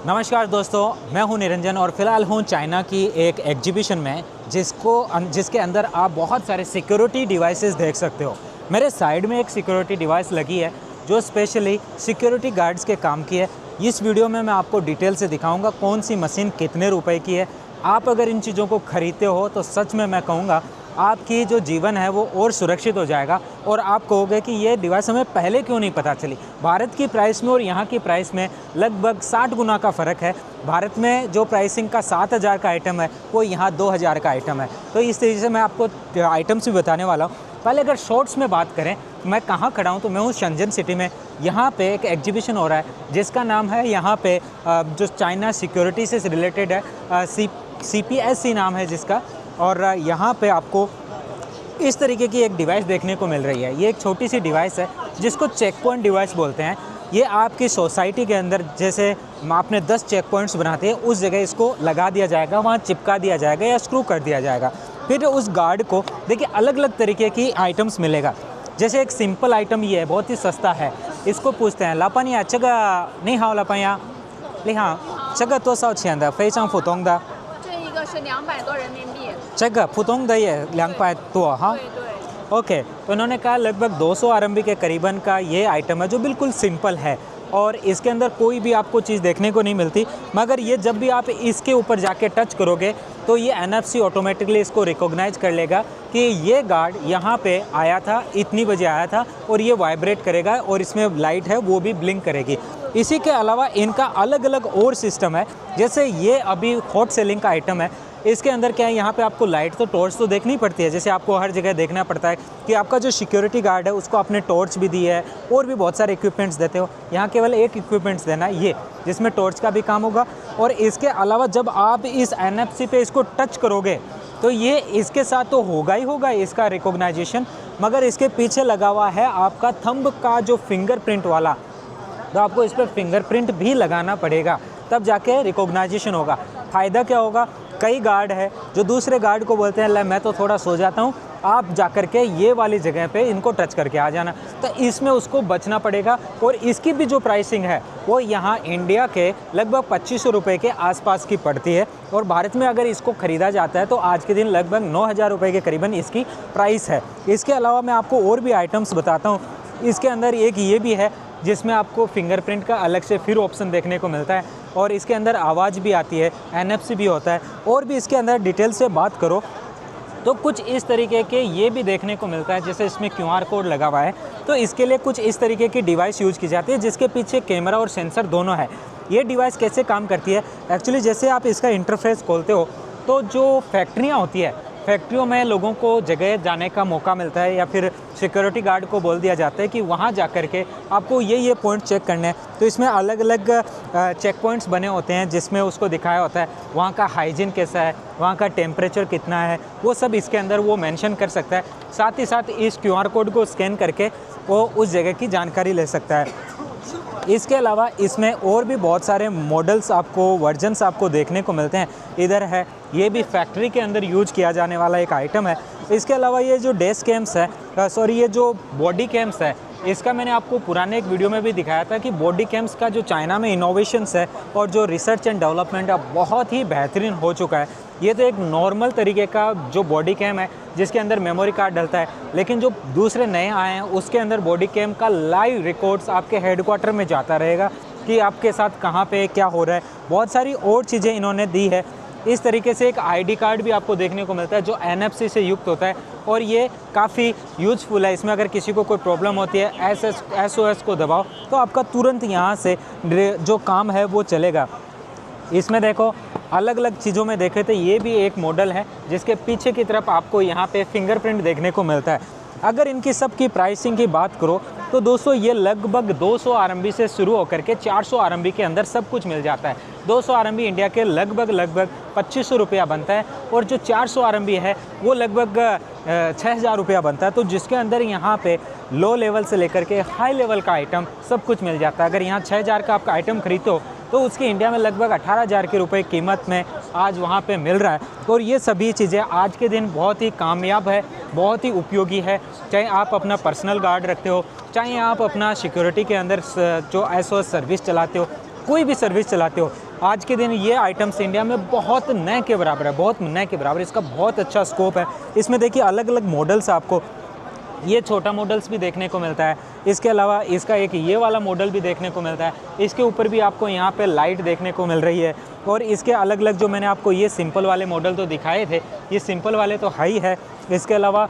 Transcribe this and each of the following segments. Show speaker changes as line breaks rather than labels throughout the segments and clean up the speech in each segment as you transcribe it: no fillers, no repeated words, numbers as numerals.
नमस्कार दोस्तों, मैं हूं निरंजन और फ़िलहाल हूं चाइना की एक एग्जीबिशन में जिसके अंदर आप बहुत सारे सिक्योरिटी डिवाइसेस देख सकते हो। मेरे साइड में एक सिक्योरिटी डिवाइस लगी है जो स्पेशली सिक्योरिटी गार्ड्स के काम की है। इस वीडियो में मैं आपको डिटेल से दिखाऊंगा कौन सी मशीन कितने रुपए की है। आप अगर इन चीज़ों को ख़रीदते हो तो सच में मैं कहूँगा आपकी जो जीवन है वो और सुरक्षित हो जाएगा और आप कहोगे कि ये डिवाइस हमें पहले क्यों नहीं पता चली। भारत की प्राइस में और यहाँ की प्राइस में लगभग 60 गुना का फ़र्क है। भारत में जो प्राइसिंग का 7,000 का आइटम है वो यहाँ 2,000 का आइटम है। तो इस तरीके से मैं आपको आइटम्स भी बताने वाला हूँ। पहले अगर शॉर्ट्स में बात करें मैं कहाँ खड़ा हूँ तो मैं हूँ शंजन सिटी में। यहाँ पे एक एग्जीबिशन हो रहा है जिसका नाम है यहाँ पे जो चाइना सिक्योरिटी से रिलेटेड है, CPSC नाम है जिसका। और यहाँ पे आपको इस तरीके की एक डिवाइस देखने को मिल रही है। ये एक छोटी सी डिवाइस है जिसको चेक पॉइंट डिवाइस बोलते हैं। ये आपकी सोसाइटी के अंदर जैसे आपने 10 चेक पॉइंट्स बनाते हैं उस जगह इसको लगा दिया जाएगा, वहाँ चिपका दिया जाएगा या स्क्रू कर दिया जाएगा। फिर उस गार्ड को देखिए अलग अलग तरीके की आइटम्स मिलेगा। जैसे एक सिंपल आइटम ये है, बहुत ही सस्ता है। इसको पूछते हैं लापानिया चगा नहीं हाओ लापानिया ले हाँ चगा तो सौ छियन दा非常普通的
这一个是200多人民币。
这个普通的也200多哈。
对对。
ओके तो उन्होंने कहा लगभग 200 RMB के करीबन का ये आइटम है जो बिल्कुल सिंपल है और इसके अंदर कोई भी आपको चीज़ देखने को नहीं मिलती। मगर ये जब भी आप इसके ऊपर जाके टच करोगे तो ये NFC ऑटोमेटिकली इसको रिकॉग्नाइज कर लेगा कि ये गार्ड यहाँ पे आया था, इतनी बजे आया था और ये वाइब्रेट करेगा और इसमें लाइट है वो भी ब्लिंक करेगी। इसी के अलावा इनका अलग अलग और सिस्टम है। जैसे ये अभी हॉट सेलिंग का आइटम है, इसके अंदर क्या है, यहाँ पे आपको लाइट तो टॉर्च तो देखनी पड़ती है। जैसे आपको हर जगह देखना पड़ता है कि आपका जो सिक्योरिटी गार्ड है उसको आपने टॉर्च भी दी है और भी बहुत सारे इक्विपमेंट्स देते हो। यहाँ केवल एक इक्विपमेंट्स देना है ये जिसमें टॉर्च का भी काम होगा। और इसके अलावा जब आप इस NFC पे इसको टच करोगे तो ये इसके साथ तो होगा ही होगा इसका रिकॉग्नाइजेशन, मगर इसके पीछे लगा हुआ है आपका थंब का जो फिंगरप्रिंट वाला, तो आपको इस पर फिंगरप्रिंट भी लगाना पड़ेगा तब जाके रिकॉग्नाइजेशन होगा। फ़ायदा क्या होगा, कई गार्ड है जो दूसरे गार्ड को बोलते हैं मैं तो थोड़ा सो जाता हूँ, आप जा कर के ये वाली जगह पे इनको टच करके आ जाना, तो इसमें उसको बचना पड़ेगा। और इसकी भी जो प्राइसिंग है वो यहाँ इंडिया के लगभग 2500 रुपये के आसपास की पड़ती है और भारत में अगर इसको ख़रीदा जाता है तो आज के दिन लगभग 9,000 रुपये के करीबन इसकी प्राइस है। इसके अलावा मैं आपको और भी आइटम्स बताता हूँ। इसके अंदर एक ये भी है जिसमें आपको फिंगरप्रिंट का अलग से फिर ऑप्शन देखने को मिलता है और इसके अंदर आवाज़ भी आती है, NFC भी होता है। और भी इसके अंदर डिटेल से बात करो तो कुछ इस तरीके के ये भी देखने को मिलता है। जैसे इसमें QR कोड लगा हुआ है तो इसके लिए कुछ इस तरीके की डिवाइस यूज़ की जाती है जिसके पीछे कैमरा और सेंसर दोनों है। ये डिवाइस कैसे काम करती है, एक्चुअली जैसे आप इसका इंटरफेस खोलते हो तो जो फैक्ट्रियाँ होती है, फैक्ट्रियों में लोगों को जगह जाने का मौका मिलता है या फिर सिक्योरिटी गार्ड को बोल दिया जाता है कि वहाँ जा कर के आपको ये पॉइंट चेक करने हैं। तो इसमें अलग अलग चेक पॉइंट्स बने होते हैं जिसमें उसको दिखाया होता है वहाँ का हाइजीन कैसा है, वहाँ का टेम्परेचर कितना है, वो सब इसके अंदर वो मेंशन कर सकता है। साथ ही साथ इस QR कोड को स्कैन करके वो उस जगह की जानकारी ले सकता है। इसके अलावा इसमें और भी बहुत सारे मॉडल्स आपको, वर्जन्स आपको देखने को मिलते हैं। इधर है, ये भी फैक्ट्री के अंदर यूज किया जाने वाला एक आइटम है। इसके अलावा ये जो डेस्क कैम्स है, ये जो बॉडी कैम्स है, इसका मैंने आपको पुराने एक वीडियो में भी दिखाया था कि बॉडी कैम्स का जो चाइना में इनोवेशंस है और जो रिसर्च एंड डेवलपमेंट है बहुत ही बेहतरीन हो चुका है। ये तो एक नॉर्मल तरीके का जो बॉडी कैम है जिसके अंदर मेमोरी कार्ड डलता है, लेकिन जो दूसरे नए आए हैं उसके अंदर बॉडी कैम का लाइव रिकॉर्ड्स आपके हेडक्वार्टर में जाता रहेगा कि आपके साथ कहाँ पे क्या हो रहा है। बहुत सारी और चीज़ें इन्होंने दी है। इस तरीके से एक ID कार्ड भी आपको देखने को मिलता है जो NFC से युक्त होता है और ये काफ़ी यूजफुल है। इसमें अगर किसी को कोई प्रॉब्लम होती है SOS को दबाओ तो आपका तुरंत यहाँ से जो काम है वो चलेगा। इसमें देखो अलग अलग चीज़ों में देखे तो ये भी एक मॉडल है जिसके पीछे की तरफ आपको यहाँ पे फिंगरप्रिंट देखने को मिलता है। अगर इनकी सब की प्राइसिंग की बात करो तो दोस्तों ये लगभग 200 RMB से शुरू होकर के 400 RMB के अंदर सब कुछ मिल जाता है। 200 RMB इंडिया के लगभग 2500 रुपया बनता है और जो 400 RMB है वो लगभग 6,000 रुपया बनता है। तो जिसके अंदर यहाँ पे लो लेवल से लेकर के हाई लेवल का आइटम सब कुछ मिल जाता है। अगर यहाँ 6,000 का आपका आइटम खरीदते हो तो उसकी इंडिया में लगभग 18,000 के रुपए कीमत में आज वहाँ पे मिल रहा है। और ये सभी चीज़ें आज के दिन बहुत ही कामयाब है, बहुत ही उपयोगी है। चाहे आप अपना पर्सनल गार्ड रखते हो, चाहे आप अपना सिक्योरिटी के अंदर जो SOS सर्विस चलाते हो, कोई भी सर्विस चलाते हो, आज के दिन ये आइटम्स इंडिया में बहुत नए के बराबर है, बहुत नए के बराबर, इसका बहुत अच्छा स्कोप है। इसमें देखिए अलग अलग मॉडल्स आपको, ये छोटा मॉडल्स भी देखने को मिलता है, इसके अलावा इसका एक ये वाला मॉडल भी देखने को मिलता है। इसके ऊपर भी आपको यहाँ पे लाइट देखने को मिल रही है। और इसके अलग अलग जो मैंने आपको ये सिंपल वाले मॉडल तो दिखाए थे, ये सिंपल वाले तो हाई है। इसके अलावा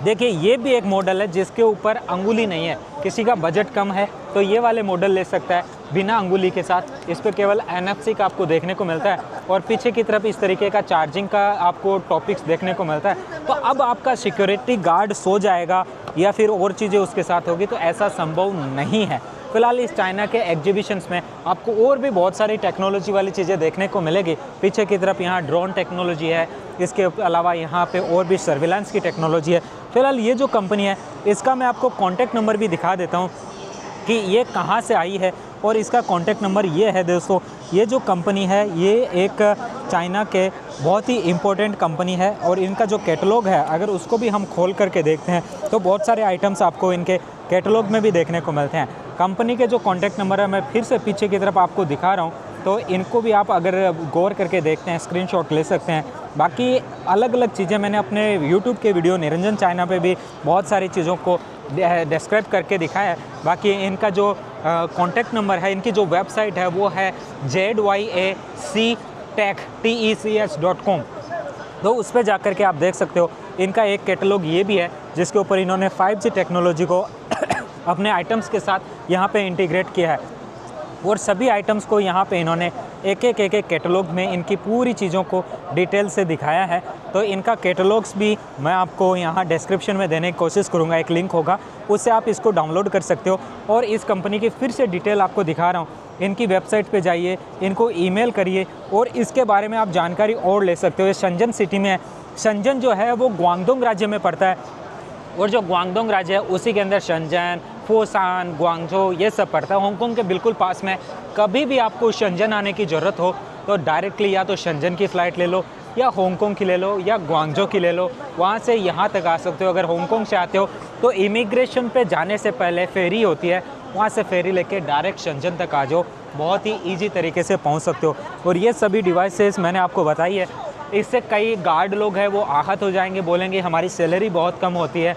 देखिए ये भी एक मॉडल है जिसके ऊपर अंगुली नहीं है, किसी का बजट कम है तो ये वाले मॉडल ले सकता है बिना अंगुली के साथ। इस पर केवल NFC का आपको देखने को मिलता है और पीछे की तरफ इस तरीके का चार्जिंग का आपको टॉपिक्स देखने को मिलता है। तो अब आपका सिक्योरिटी गार्ड सो जाएगा या फिर और चीज़ें उसके साथ होगी तो ऐसा संभव नहीं है। फिलहाल इस चाइना के एग्जीबिशंस में आपको और भी बहुत सारी टेक्नोलॉजी वाली चीज़ें देखने को मिलेगी। पीछे की तरफ यहाँ ड्रोन टेक्नोलॉजी है, इसके अलावा यहाँ पे और भी सर्विलांस की टेक्नोलॉजी है। फिलहाल ये जो कंपनी है इसका मैं आपको कॉन्टैक्ट नंबर भी दिखा देता हूँ कि ये कहाँ से आई है। और इसका कॉन्टैक्ट नंबर ये है दोस्तों, ये जो कंपनी है ये एक चाइना के बहुत ही इम्पोर्टेंट कंपनी है और इनका जो कैटलॉग है अगर उसको भी हम खोल करके देखते हैं तो बहुत सारे आइटम्स आपको इनके कैटलॉग में भी देखने को मिलते हैं। कंपनी के जो कॉन्टैक्ट नंबर है मैं फिर से पीछे की तरफ आपको दिखा रहा हूँ, तो इनको भी आप अगर गौर करके देखते हैं स्क्रीनशॉट ले सकते हैं। बाकी अलग अलग चीज़ें मैंने अपने YouTube के वीडियो निरंजन चाइना पे भी बहुत सारी चीज़ों को डिस्क्राइब करके दिखाया है। बाकी इनका जो कॉन्टैक्ट नंबर है, इनकी जो वेबसाइट है वो है zyactech.com, तो उस पर जा कर के आप देख सकते हो। इनका एक कैटलॉग ये भी है जिसके ऊपर इन्होंने 5G टेक्नोलॉजी को अपने आइटम्स के साथ यहाँ पे इंटीग्रेट किया है और सभी आइटम्स को यहाँ पे इन्होंने एक एक कैटलॉग में इनकी पूरी चीज़ों को डिटेल से दिखाया है। तो इनका कैटलॉग्स भी मैं आपको यहाँ डिस्क्रिप्शन में देने की कोशिश करूँगा, एक लिंक होगा उससे आप इसको डाउनलोड कर सकते हो। और इस कंपनी की फिर से डिटेल आपको दिखा रहा हूँ, इनकी वेबसाइट पे जाइए, इनको ईमेल करिए और इसके बारे में आप जानकारी और ले सकते हो। ये शंजन सिटी में है। शंजन जो है वो ग्वांगडोंग राज्य में पड़ता है और जो ग्वांगडोंग राज्य है उसी के अंदर शंजन, फोसान, ग्वांगझो ये सब पड़ता है। हांगकांग के बिल्कुल पास में। कभी भी आपको शंजन आने की ज़रूरत हो तो डायरेक्टली या तो शंजन की फ़्लाइट ले लो या हांगकांग की ले लो या ग्वांगझो की ले लो, वहाँ से यहाँ तक आ सकते हो। अगर हांगकांग से आते हो तो इमिग्रेशन पे जाने से पहले फेरी होती है, वहाँ से फेरी लेके डायरेक्ट शंजन तक आ जाओ, बहुत ही ईजी तरीके से पहुँच सकते हो। और ये सभी डिवाइसेस मैंने आपको बताई है, इससे कई गार्ड लोग हैं वो आहत हो जाएंगे, बोलेंगे हमारी सैलरी बहुत कम होती है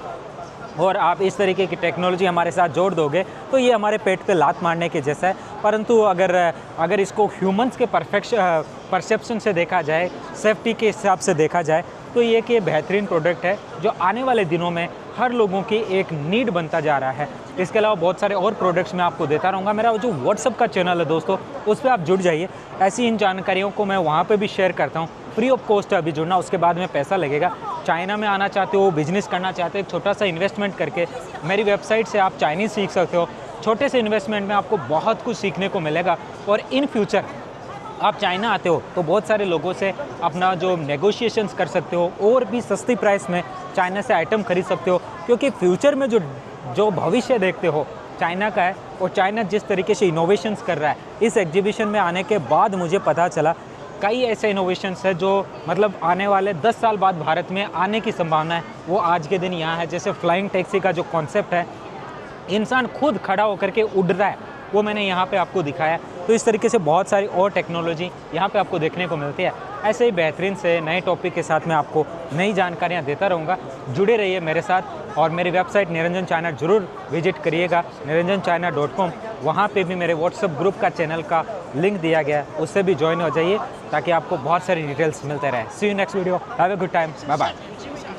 और आप इस तरीके की टेक्नोलॉजी हमारे साथ जोड़ दोगे तो ये हमारे पेट पे लात मारने के जैसा है। परंतु अगर इसको ह्यूमंस के परसेप्शन से देखा जाए, सेफ्टी के हिसाब से देखा जाए तो ये कि बेहतरीन प्रोडक्ट है जो आने वाले दिनों में हर लोगों की एक नीड बनता जा रहा है। इसके अलावा बहुत सारे और प्रोडक्ट्स मैं आपको देता रहूँगा। मेरा जो व्हाट्सअप का चैनल है दोस्तों, उस पर आप जुड़ जाइए, ऐसी इन जानकारियों को मैं वहाँ पे भी शेयर करता हूँ। फ्री ऑफ कॉस्ट है अभी जुड़ना, उसके बाद में पैसा लगेगा। चाइना में आना चाहते हो, बिजनेस करना चाहते हो, एक छोटा सा इन्वेस्टमेंट करके मेरी वेबसाइट से आप चाइनीज़ सीख सकते हो। छोटे से इन्वेस्टमेंट में आपको बहुत कुछ सीखने को मिलेगा और इन फ्यूचर आप चाइना आते हो तो बहुत सारे लोगों से अपना जो नेगोशिएशंस कर सकते हो और भी सस्ती प्राइस में चाइना से आइटम खरीद सकते हो। क्योंकि फ्यूचर में जो भविष्य देखते हो चाइना का है और चाइना जिस तरीके से इनोवेशंस कर रहा है, इस एग्जीबिशन में आने के बाद मुझे पता चला कई ऐसे इनोवेशंस है जो मतलब आने वाले 10 साल बाद भारत में आने की संभावना है, वो आज के दिन यहाँ है। जैसे फ्लाइंग टैक्सी का जो कॉन्सेप्ट है, इंसान खुद खड़ा होकर के उड़ रहा है, वो मैंने यहाँ पे आपको दिखाया। तो इस तरीके से बहुत सारी और टेक्नोलॉजी यहाँ पे आपको देखने को मिलती है। ऐसे ही बेहतरीन से नए टॉपिक के साथ मैं आपको नई जानकारियाँ देता रहूँगा। जुड़े रहिए मेरे साथ और मेरी वेबसाइट निरंजन चाइना ज़रूर विजिट करिएगा, niranjanchina.com। वहाँ पे भी मेरे व्हाट्सएप ग्रुप का चैनल का लिंक दिया गया है, उससे भी ज्वाइन हो जाइए ताकि आपको बहुत सारी डिटेल्स मिलते रहे। See you next video, have a good time, bye bye.